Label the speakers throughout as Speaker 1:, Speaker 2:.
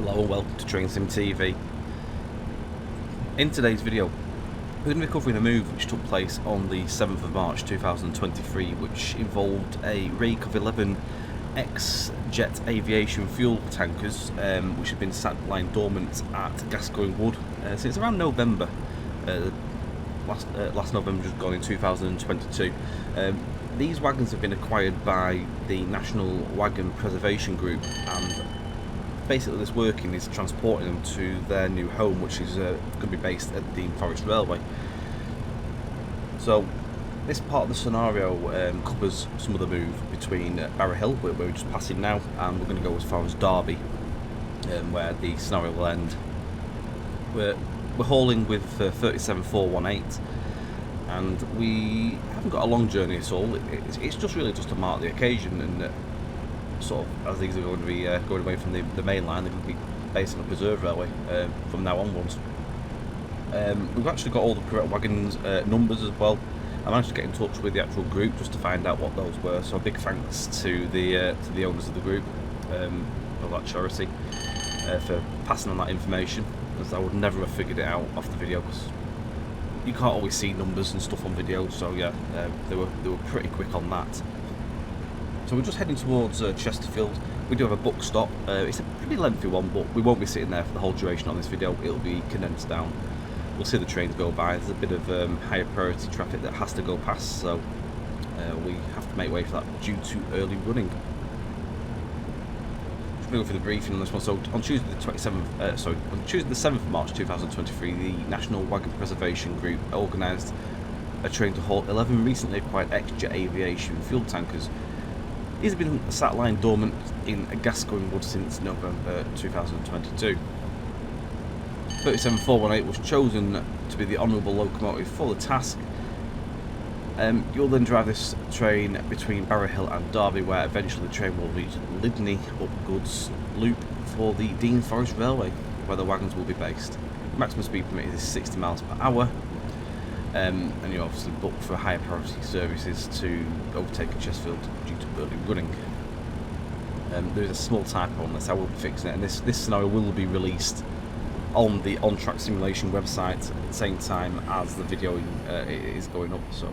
Speaker 1: Hello and welcome to Train Sim TV. In today's video, we're going to be covering a move which took place on the 7th of March 2023, which involved a rake of 11 ex-Jet Aviation Fuel Tankers, which had been sat lying dormant at Gascoigne Wood since around November, last November, just gone in 2022. These wagons have been acquired by the National Wagon Preservation Group, and basically this working is transporting them to their new home, which is going to be based at Dean Forest Railway. So this part of the scenario covers some of the move between Barrow Hill, where we're just passing now, and we're going to go as far as Derby, where the scenario will end. We're hauling with 37418, and we haven't got a long journey at all. It's just really just to mark the occasion, and sort of, as these are going to be going away from the main line, they're going to be based on the preserve railway from now onwards. We've actually got all the correct wagons numbers as well. I managed to get in touch with the actual group just to find out what those were, so a big thanks to the owners of the group, of that charity, for passing on that information, as I would never have figured it out off the video, because you can't always see numbers and stuff on video. So yeah, they were pretty quick on that. So we're just heading towards Chesterfield. We do have a book stop. It's a pretty lengthy one, but we won't be sitting there for the whole duration on this video. It'll be condensed down. We'll see the trains go by. There's a bit of higher priority traffic that has to go past, so we have to make way for that due to early running. Just going to go for the briefing on this one. So on Tuesday the 27th, on Tuesday the 7th of March 2023, the National Wagon Preservation Group organised a train to haul 11 recently acquired ex-Jet Aviation Fuel Tankers. These have been sat lying dormant in Gascoigne Wood since November 2022. 37418 was chosen to be the honourable locomotive for the task. You'll then drive this train between Barrow Hill and Derby, where eventually the train will reach Lydney Up Goods loop for the Dean Forest Railway, where the wagons will be based. Maximum speed permitted is 60 miles per hour. And you're obviously booked for higher priority services to overtake at Chesterfield due to early running. There's a small typo on this, I will be fixing it, and this scenario will be released on the on-track simulation website at the same time as the video is going up, so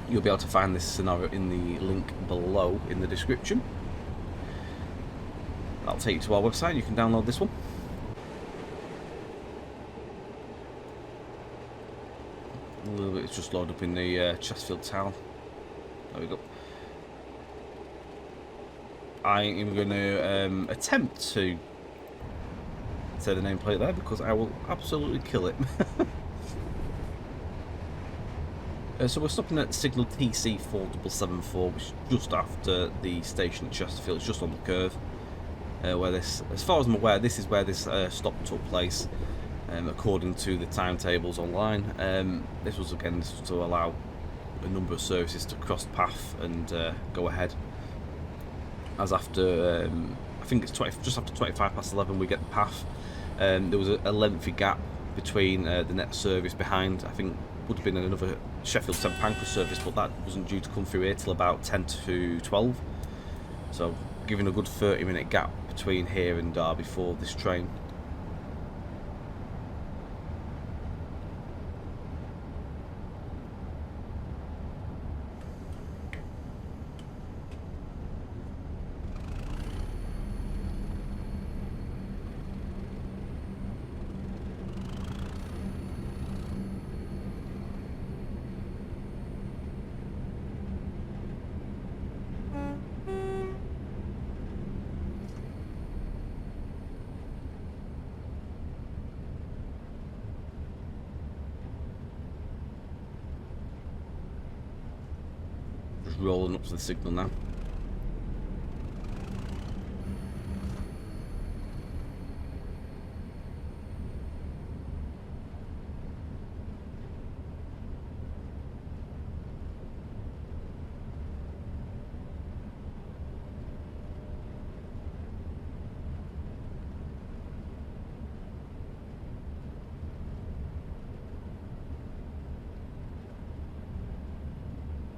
Speaker 1: you'll be able to find this scenario in the link below in the description. That'll take you to our website. You can download this one. A little bit, it's just loaded up in the Chesterfield town. There we go. I am going to attempt to say the nameplate there, because I will absolutely kill it. So we're stopping at signal TC 4774, which is just after the station at Chesterfield. It's just on the curve. Where this, as far as I'm aware, this is where this stop took place. According to the timetables online, this was again to allow a number of services to cross the path and go ahead. As after, I think it's just after 25 past 11, we get the path. There was a lengthy gap between the next service behind. I think would have been another Sheffield St Pancras service, but that wasn't due to come through here till about 10 to 12. So giving a good 30-minute gap between here and Derby for this train. Rolling up to the signal now.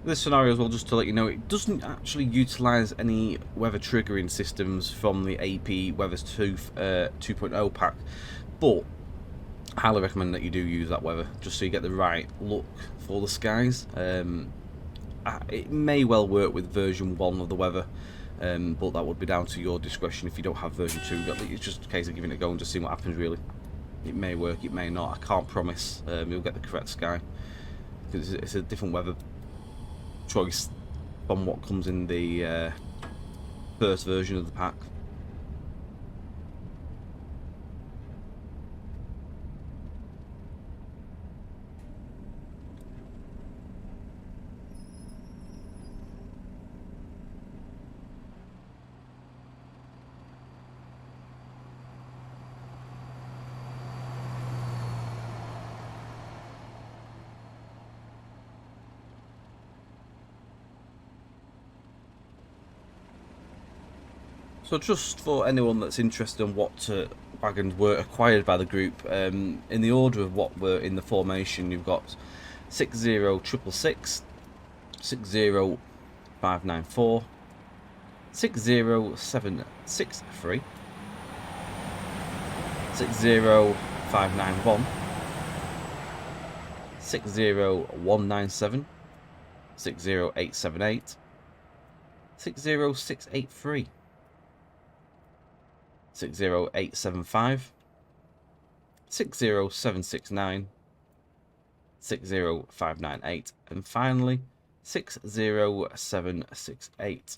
Speaker 1: this scenario as well, just to let you know, it doesn't actually utilise any weather triggering systems from the AP Weather's Tooth 2.0 pack, but I highly recommend that you do use that weather, just so you get the right look for the skies. It may well work with version 1 of the weather, but that would be down to your discretion if you don't have version 2. It's just a case of giving it a go and just seeing what happens, really. It may work, it may not. I can't promise you'll get the correct sky, because it's a different weather choice from what comes in the first version of the pack. So just for anyone that's interested in what wagons were acquired by the group, in the order of what were in the formation, you've got 60666, 60594, 60763, 60591, 60197, 60878, 60683, 60875, 60769, 60598, and finally 60768.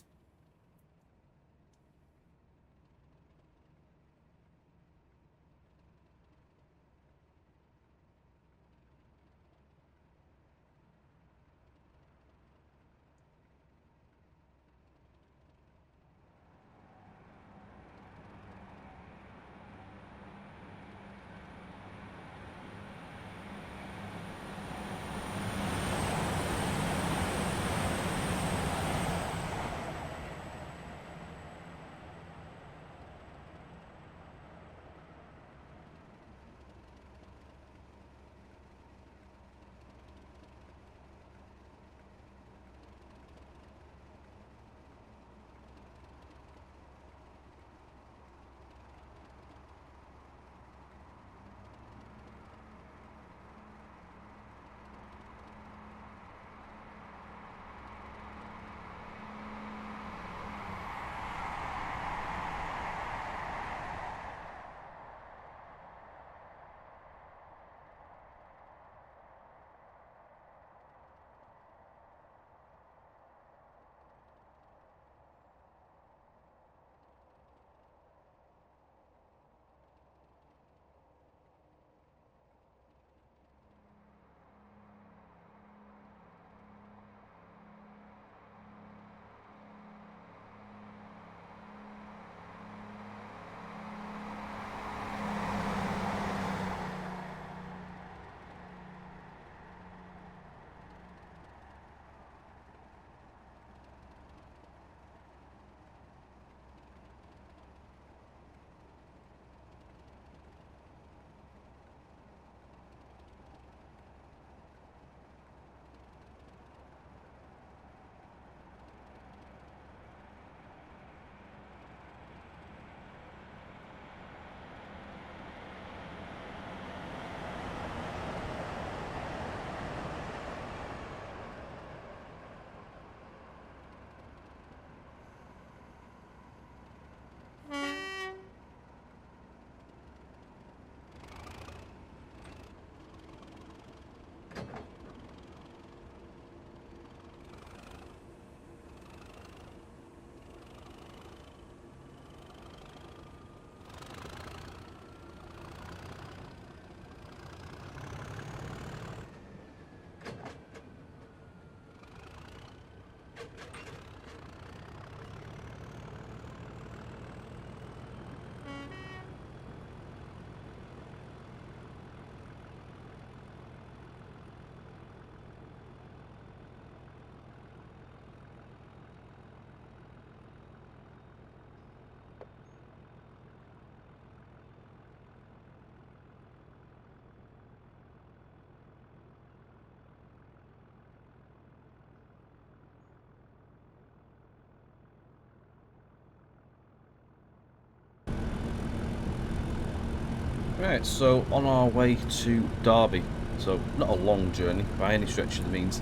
Speaker 1: Right, so on our way to Derby, so not a long journey by any stretch of the means.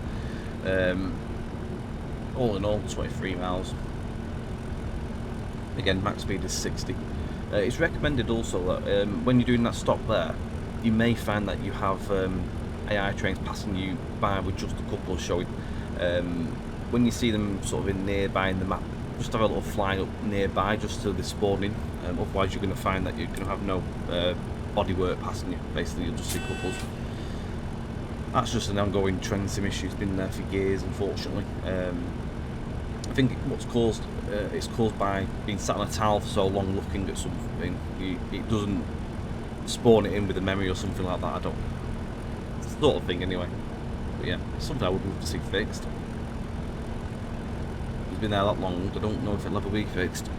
Speaker 1: All in all, 23 miles. Again, max speed is 60. It's recommended also that when you're doing that stop there, you may find that you have AI trains passing you by with just a couple showing. When you see them sort of in nearby in the map, just have a little fly up nearby just till they spawn in. Otherwise, you're going to find that you're going to have no bodywork passing you. Basically, you'll just see couples. That's just an ongoing train sim issue. It's been there for years, unfortunately. I think what's caused it's caused by being sat on a towel for so long looking at something. It doesn't spawn it in with a memory or something like that. I don't. It's the sort of thing anyway. But yeah, it's something I would love to see fixed. It's been there that long. I don't know if it'll ever be fixed.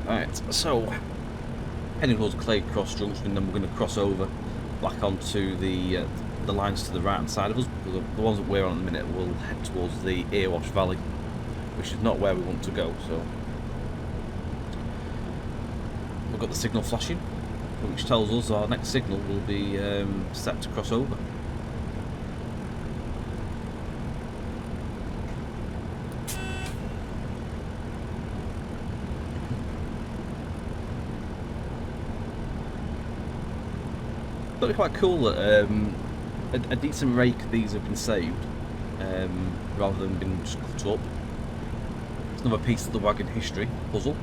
Speaker 1: Right, so heading towards Clay Cross Junction, then we're going to cross over back onto the lines to the right hand side of us. The ones that we're on at the minute will head towards the Earwash Valley, which is not where we want to go. So we've got the signal flashing, which tells us our next signal will be set to cross over. That'd be quite cool that a decent rake these have been saved rather than being just cut up. It's another piece of the wagon history puzzle.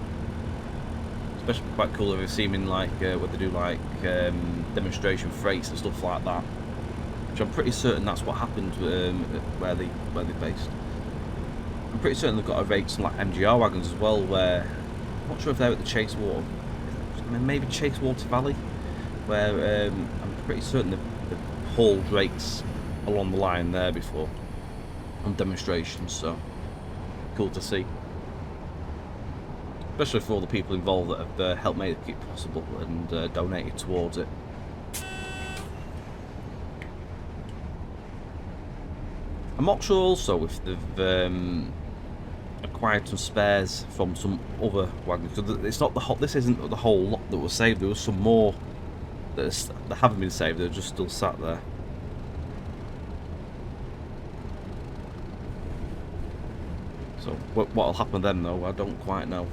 Speaker 1: Especially quite cool if you've seen in like where they do like demonstration freights and stuff like that. Which I'm pretty certain that's what happened where they're based. I'm pretty certain they've got a rake some like MGR wagons as well where I'm not sure if they're at the Chasewater, maybe Chasewater Valley, where I'm pretty certain they've hauled rakes along the line there before on demonstrations, so cool to see. Especially for all the people involved that have helped make it possible and donated towards it. I'm not sure also if they've acquired some spares from some other wagons. It's not the whole. This isn't the whole lot that was saved. There was some more that haven't been saved. They're just still sat there. So what'll happen with them though, I don't quite know.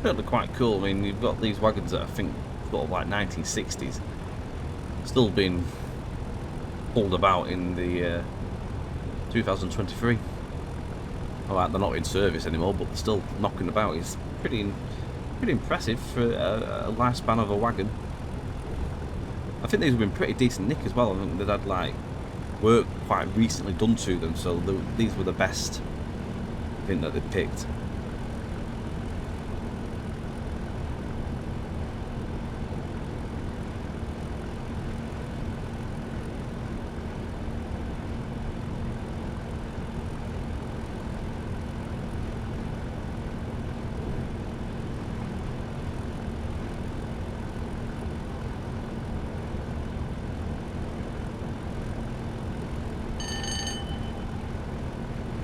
Speaker 1: Certainly quite cool. I mean, you've got these wagons that I think sort of like 1960s, still being pulled about in the 2023. Alright, they're not in service anymore, but they're still knocking about. It's pretty impressive for a lifespan of a wagon. I think these have been pretty decent nick as well. I think they'd had like work quite recently done to them, so these were the best I think that they picked.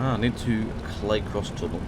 Speaker 1: I need to Claycross Tunnel.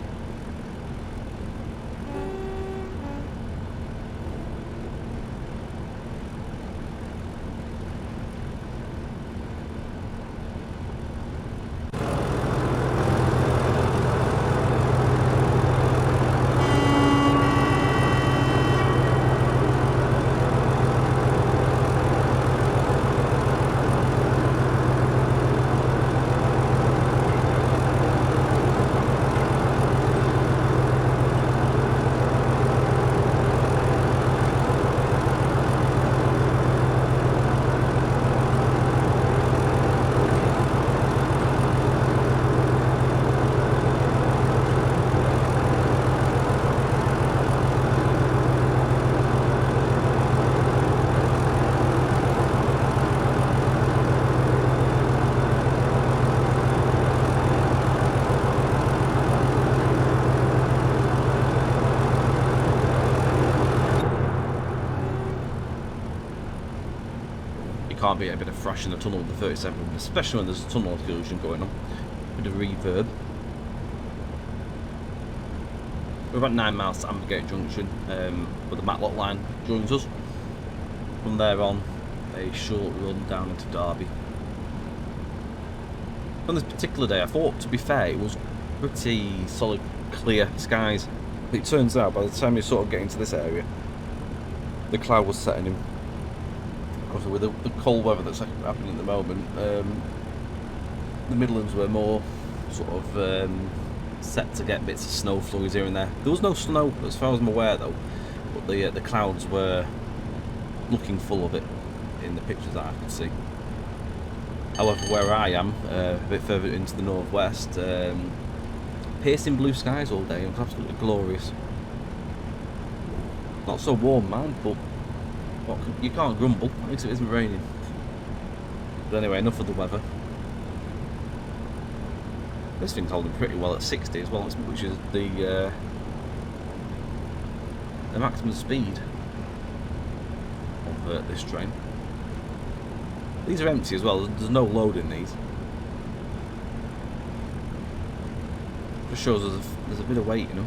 Speaker 1: can't beat a bit of thrash in the tunnel with the 37, especially when there's a tunnel occlusion going on. Bit of reverb. We're about 9 miles to Ambergate Junction, where the Matlock line joins us. From there on, a short run down into Derby. On this particular day, I thought, to be fair, it was pretty solid, clear skies. But it turns out, by the time you sort of get into this area, the cloud was setting in. Obviously, with the cold weather that's happening at the moment, the Midlands were more sort of set to get bits of snow flurries here and there. There was no snow, as far as I'm aware, though. But the clouds were looking full of it in the pictures that I could see. However, where I am, a bit further into the northwest, piercing blue skies all day. It was absolutely glorious. Not so warm, man, but you can't grumble. At least it isn't raining. But anyway, enough of the weather. This thing's holding pretty well at 60 as well, which is the maximum speed of this train. These are empty as well. There's no load in these. Just shows there's a bit of weight, you know.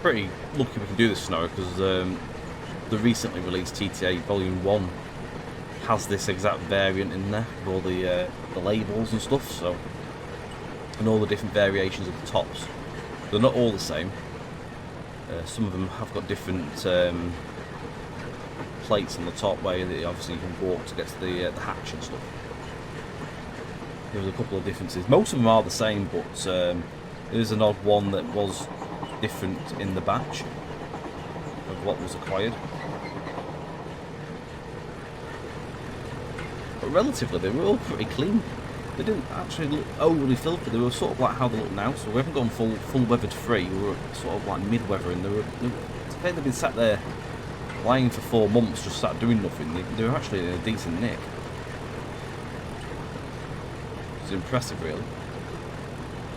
Speaker 1: Pretty lucky we can do this scenario because the recently released TTA Volume 1 has this exact variant in there with all the labels and stuff, so, and all the different variations of the tops. They're not all the same. Some of them have got different plates on the top where obviously you can walk to get to the hatch and stuff. There's a couple of differences. Most of them are the same, but there's an odd one that was different in the batch of what was acquired. But relatively, they were all pretty clean. They didn't actually look overly filthy. They were sort of like how they look now. So we haven't gone full weathered free. We were sort of like mid-weather, and they've been sat there lying for 4 months, just sat doing nothing. They were actually in a decent nick. It's impressive, really.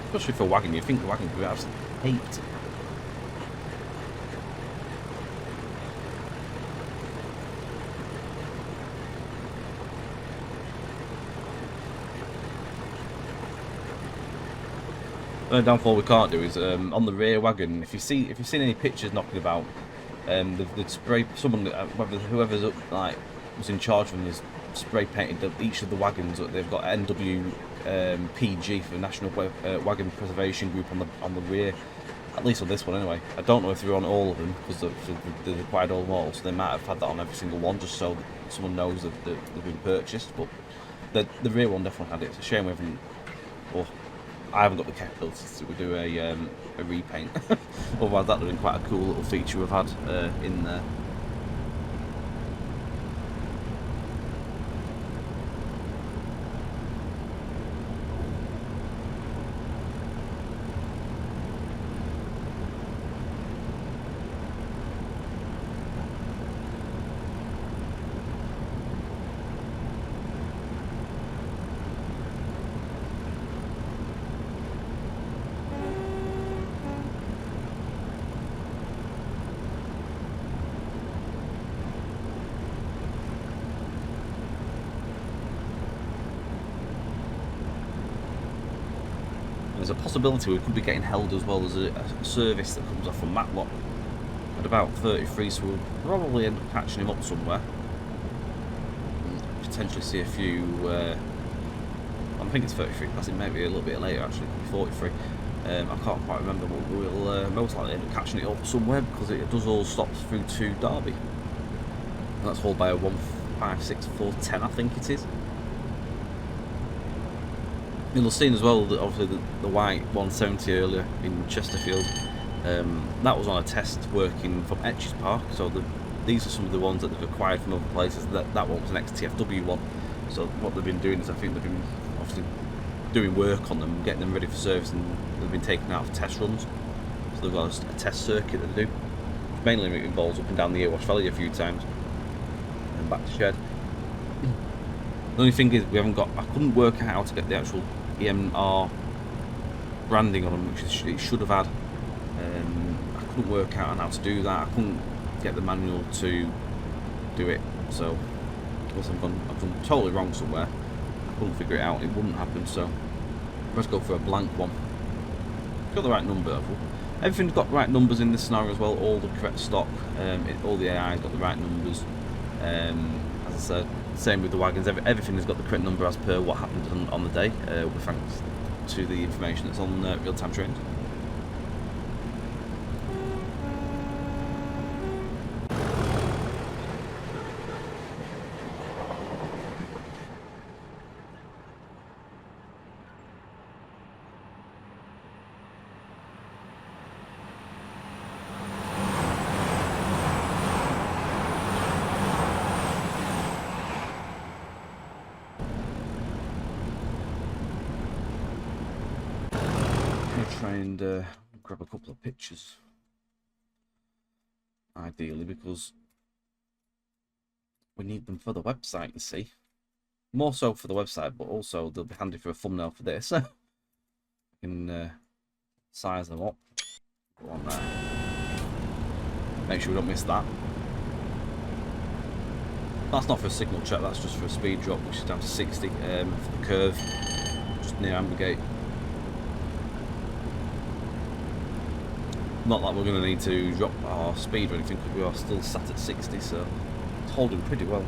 Speaker 1: Especially for a wagon. You think the wagon could be absolutely hate. The downfall we can't do is on the rear wagon. If you've seen any pictures knocking about, they'd spray someone, whoever's up, like was in charge of them, has spray painted each of the wagons. They've got NWPG for National Wagon Preservation Group on the rear. At least on this one, anyway. I don't know if they're on all of them because they've acquired all them all, so they might have had that on every single one, just so that someone knows that they've been purchased. But the rear one definitely had it. It's a shame we haven't. Or I haven't got the capabilities to do a repaint. Otherwise, that would have been quite a cool little feature we've had in there. there's a possibility we could be getting held as well as a service that comes off from Matlock at about 33, so we'll probably end up catching him up somewhere. Potentially see a few. I think it's 33. I think maybe a little bit later actually, 43. I can't quite remember, but we'll most likely end up catching it up somewhere because it does all stop through to Derby. And that's hauled by a 156410, I think it is. You'll have seen as well that obviously the white 170 earlier in Chesterfield, that was on a test working from Etches Park. So these are some of the ones that they've acquired from other places. That one was an ex-TFW one. So what they've been doing is I think they've been obviously doing work on them, getting them ready for service, and they've been taken out for test runs. So they've got a test circuit that they do. Mainly it involves up and down the Earwash Valley a few times and back to Shed. The only thing is I couldn't work out how to get the actual EMR branding on them, which it should have had. I couldn't work out on how to do that. I couldn't get the manual to do it, so I've gone totally wrong somewhere. I couldn't figure it out. It wouldn't happen, so let's go for a blank one. Got the right number. Everything's got the right numbers in this scenario as well. All the correct stock. All the AI's got the right numbers. As I said, same with the wagons. Everything has got the correct number as per what happened on the day. With thanks to the information that's on real-time trains. Try and grab a couple of pictures, ideally, because we need them for the website, you see. More so for the website, but also they'll be handy for a thumbnail for this. I can size them up. Go on there. Make sure we don't miss that. That's not for a signal check, that's just for a speed drop, which is down to 60 for the curve, just near Ambergate. Not that we're going to need to drop our speed or anything, because we are still sat at 60, so it's holding pretty well.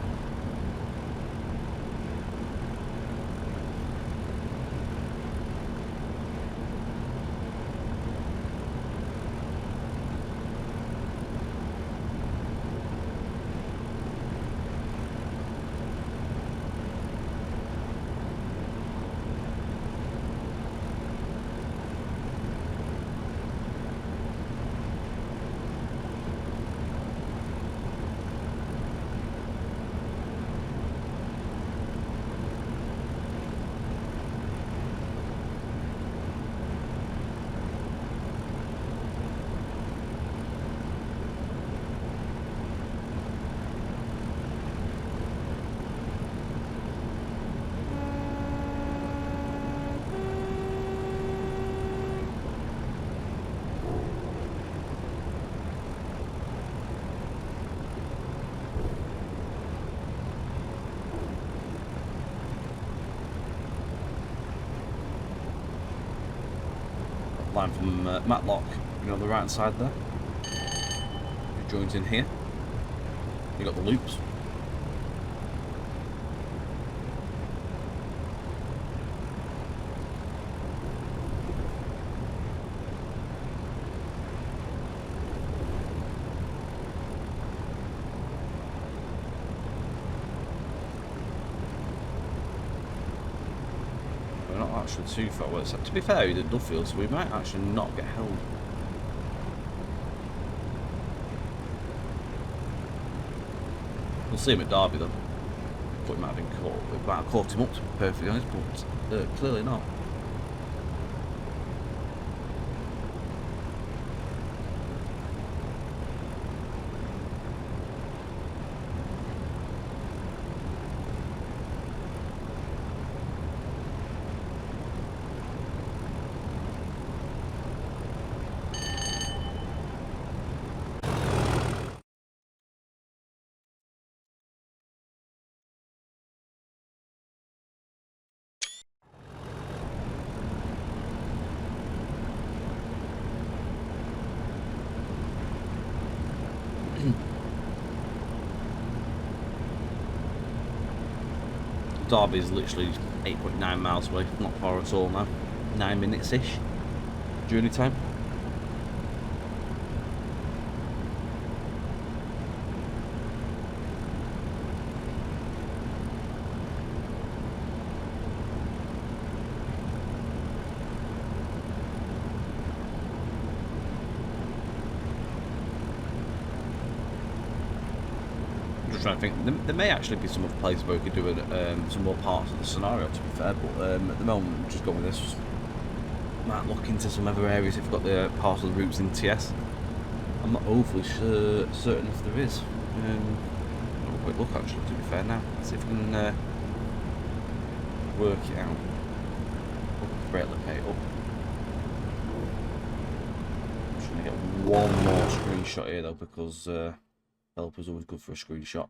Speaker 1: Line from Matlock, on the right hand side there. It joins in here. You got the loops. Actually too far west. To be fair, we did Duffield, so we might actually not get held. We'll see him at Derby though. Thought he might have been caught. We might have caught him up, to be perfectly honest, but clearly not. Derby is literally 8.9 miles away, not far at all now. 9 minutes-ish journey time. Trying to think, there may actually be some other places where we could do some more parts of the scenario, to be fair, but at the moment I'm just going with this. Might look into some other areas if we've got the parts of the routes in TS. I'm not overly certain if there is. Have a quick look actually, to be fair now. See if we can work it out. Replicate up. I'm just going to get one more screenshot here though, because developer's always good for a screenshot.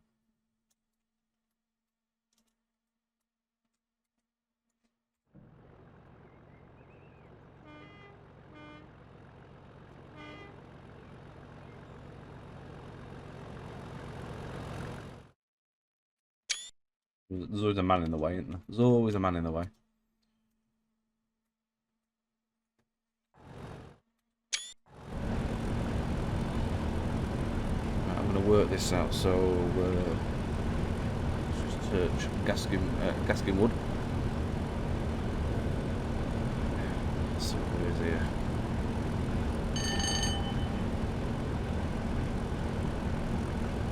Speaker 1: There's always a man in the way, isn't there? There's always a man in the way. Right, I'm going to work this out, so let's just search Gascoigne Wood. So what is here?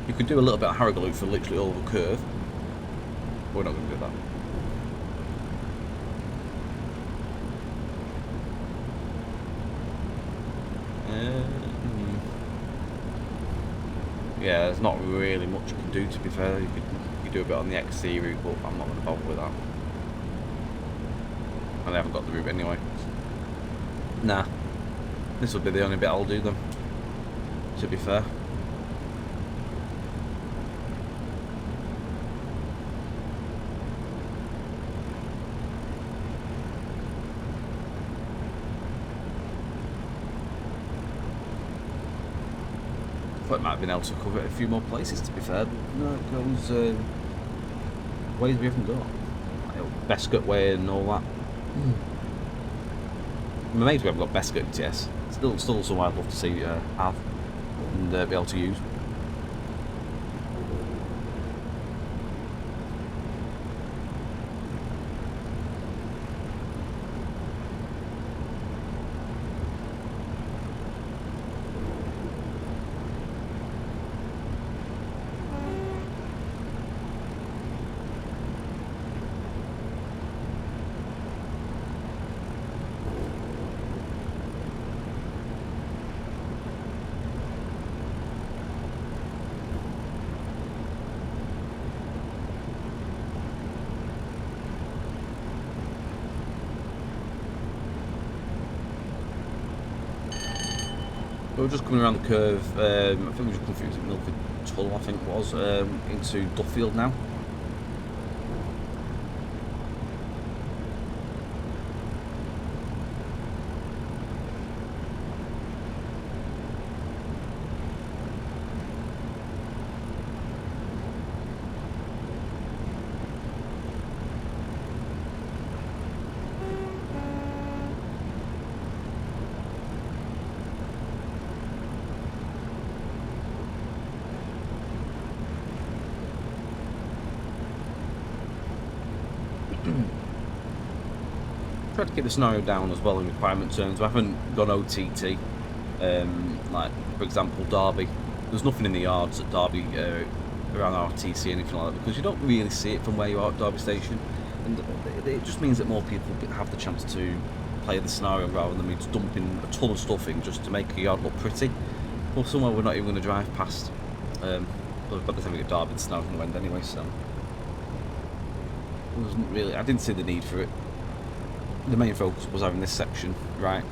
Speaker 1: You could do a little bit of Harrogate for literally all the curve. We're not going to do that. Yeah, there's not really much you can do, to be fair. You could do a bit on the XC route, but I'm not going to bother with that. And I haven't got the route anyway. Nah. This will be the only bit I'll do then, to be fair. I might have been able to cover it a few more places, to be fair, but no, it goes ways we haven't got. Like Bescott Way and all that. I'm amazed we haven't got Bescott in TS. Still somewhere I'd love to see have and be able to use. We're just coming around the curve. I think we just come through Milford Tull, I think it was, into Duffield now. Tried to keep the scenario down as well in requirement terms. We haven't gone OTT. Like, for example, Derby. There's nothing in the yards at Derby around RTC, anything like that, because you don't really see it from where you are at Derby Station. And it just means that more people have the chance to play the scenario rather than me just dumping a ton of stuff in just to make a yard look pretty. Or somewhere we're not even going to drive past. But by the time we get Derby, the snow's going to end anyway, so it wasn't really. I didn't see the need for it. The main focus was having this section right.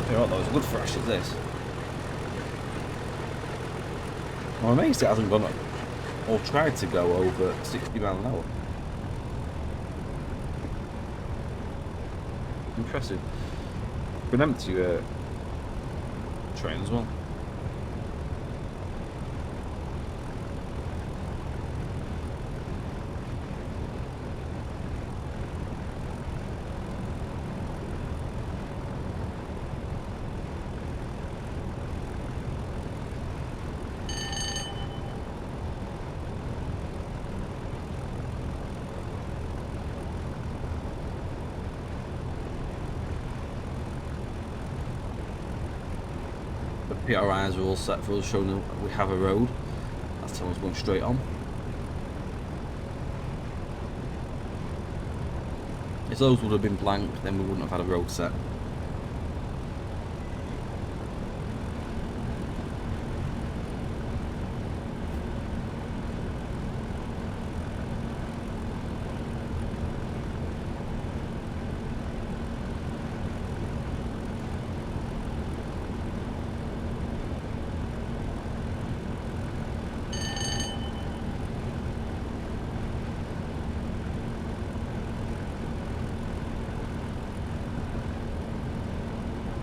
Speaker 1: You know what, that was a good thrash as this. I'm amazed it hasn't gone or tried to go over 60 miles an hour. Impressive. Been empty train as well. PRIs are all set for us, showing that we have a road. That's telling us going straight on. If those would have been blank, then we wouldn't have had a road set.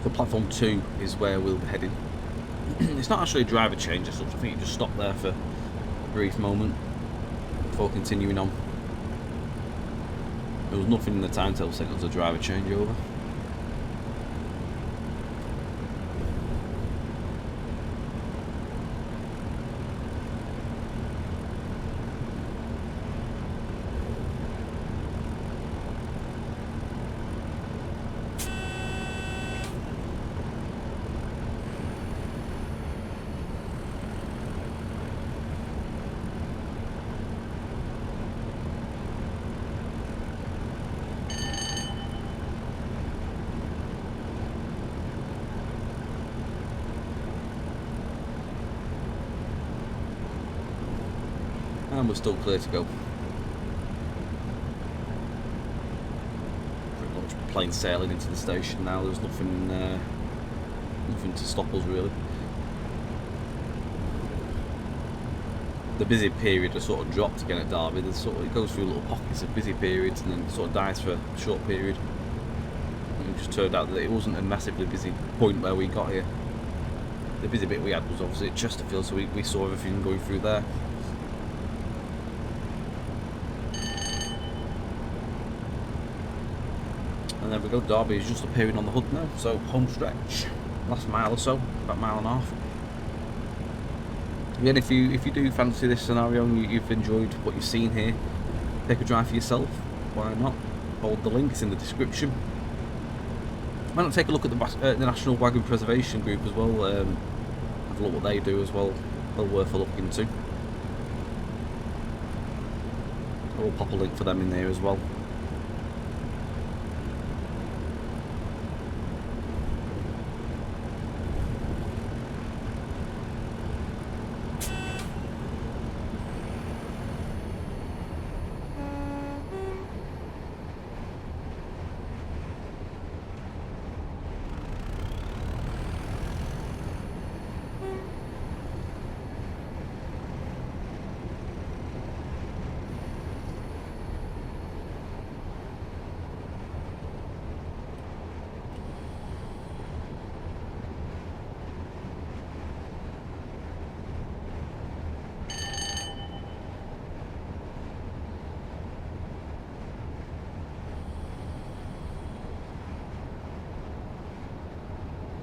Speaker 1: So platform 2 is where we'll be heading. It's not actually a driver change as such. I think you just stop there for a brief moment before continuing on. There was nothing in the timetable saying it was a driver changeover. And we're still clear to go. Pretty much plain sailing into the station now. There's nothing, nothing to stop us really. The busy period has sort of dropped again at Derby. There's sort of, it goes through little pockets of busy periods and then sort of dies for a short period. And it just turned out that it wasn't a massively busy point where we got here. The busy bit we had was obviously at Chesterfield, so we saw everything going through there. And there we go, Derby is just appearing on the HUD now, so home stretch, last mile or so, about a mile and a half. Again, if you do fancy this scenario and you've enjoyed what you've seen here, take a drive for yourself, why not? Hold the link, it's in the description. Why not take a look at the National Wagon Preservation Group as well, have a look what they do as well, well worth a look into. I'll pop a link for them in there as well.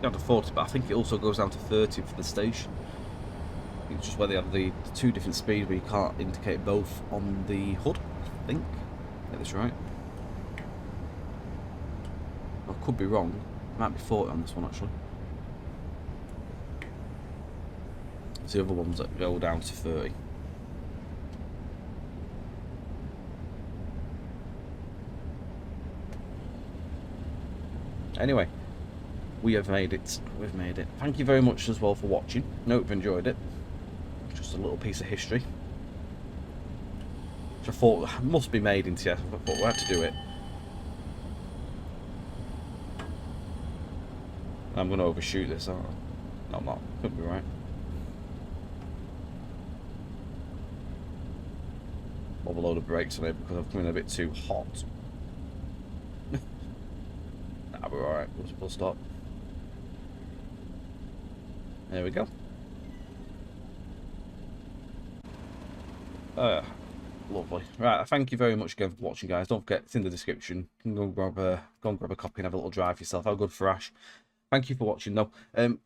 Speaker 1: Down to 40, but I think it also goes down to 30 for the station. It's just where they have the two different speeds where you can't indicate both on the HUD, I think. Get this right. I could be wrong. It might be 40 on this one actually. It's the other ones that go down to 30. Anyway, we have made it. We've made it. Thank you very much as well for watching. I hope you've enjoyed it. Just a little piece of history, which I thought must be made into. I thought we had to do it. I'm going to overshoot this, aren't I? No, I'm not. Couldn't be right. I'll have a load of brakes on it because I've come in a bit too hot. Nah, we're alright. We'll stop. There we go. Lovely. Right, thank you very much again for watching, guys. Don't forget, it's in the description. You can go and grab a copy and have a little drive yourself. Have a good thrash. Thank you for watching, though. We're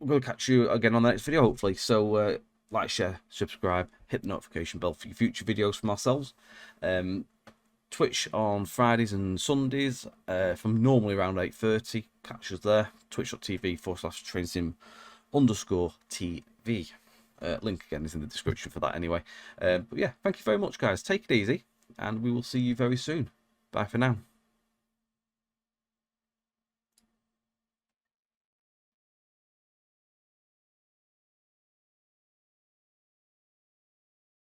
Speaker 1: going to catch you again on the next video, hopefully. So, like, share, subscribe, hit the notification bell for your future videos from ourselves. Twitch on Fridays and Sundays from normally around 8:30. Catch us there. Twitch.tv/trainsim underscore TV. Link again is in the description for that anyway. But yeah, thank you very much, guys. Take it easy, and we will see you very soon. Bye for now.